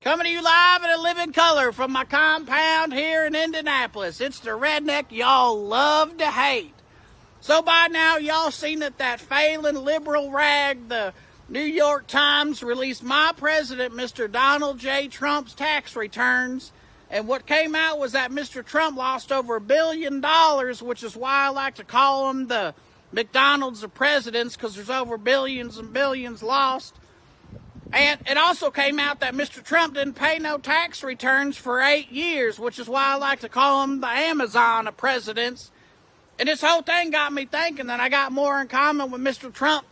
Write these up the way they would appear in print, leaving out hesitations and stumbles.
Coming to you live in a living color from my compound here in Indianapolis. It's the redneck y'all love to hate. So by now, y'all seen that failing liberal rag, the New York Times, released my president, Mr. Donald J. Trump's tax returns. And what came out was that Mr. Trump lost over $1 billion, which is why I like to call him the McDonald's of presidents, because there's over billions and billions lost. And it also came out that Mr. Trump didn't pay no tax returns for 8 years, which is why I like to call him the Amazon of presidents. And this whole thing got me thinking that I got more in common with Mr. Trump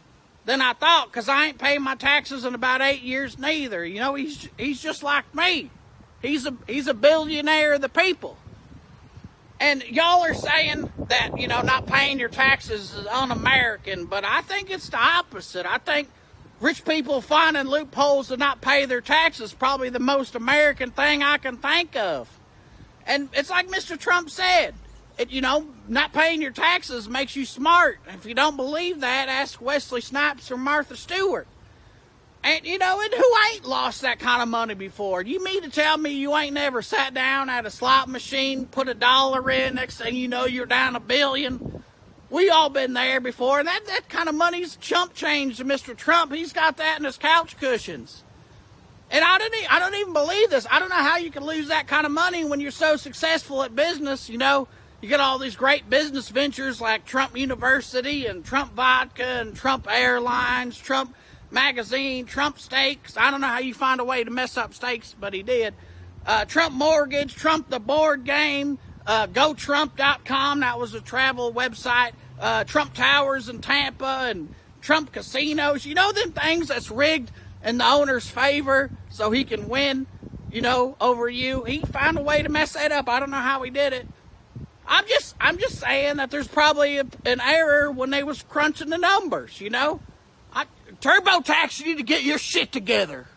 than I thought, because I ain't paid my taxes in about 8 years neither. You know, he's just like me. He's a billionaire of the people. And y'all are saying that, you know, not paying your taxes is un-American, but I think it's the opposite. I think rich people finding loopholes to not pay their taxes is probably the most American thing I can think of. And it's like Mr. Trump said, not paying your taxes makes you smart. If you don't believe that, ask Wesley Snipes or Martha Stewart. And, and who ain't lost that kind of money before? You mean to tell me you ain't never sat down at a slot machine, put $1 in, next thing you know, you're down $1 billion? We all been there before, and that kind of money's chump change to Mr. Trump. He's got that in his couch cushions. And I don't even believe this. I don't know how you can lose that kind of money when you're so successful at business. You get all these great business ventures like Trump University and Trump Vodka and Trump Airlines, Trump Magazine, Trump Steaks. I don't know how you find a way to mess up steaks, but he did. Trump Mortgage, Trump the Board Game, GoTrump.com, that was a travel website, Trump Towers in Tampa, and Trump Casinos. Them things that's rigged in the owner's favor so he can win, over you. He found a way to mess that up. I don't know how he did it. I'm just saying that there's probably an error when they was crunching the numbers, TurboTax, you need to get your shit together.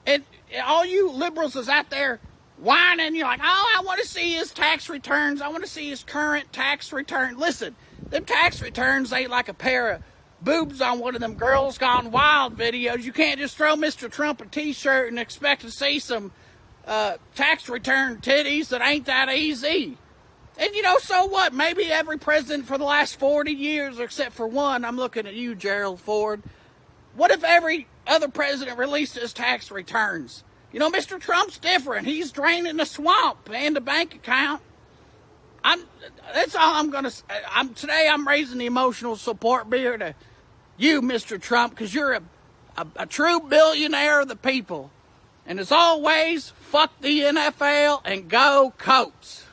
And all you liberals is out there whining. You're like, oh, I want to see his tax returns. I want to see his current tax return. Listen, them tax returns ain't like a pair of boobs on one of them Girls Gone Wild videos. You can't just throw Mr. Trump a t-shirt and expect to see some tax return titties. That ain't that easy. And, so what? Maybe every president for the last 40 years, except for one, I'm looking at you, Gerald Ford. What if every other president released his tax returns? Mr. Trump's different. He's draining the swamp and the bank account. That's all I'm going to say. Today I'm raising the emotional support beer to you, Mr. Trump, because you're a true billionaire of the people. And as always, fuck the NFL and go Colts.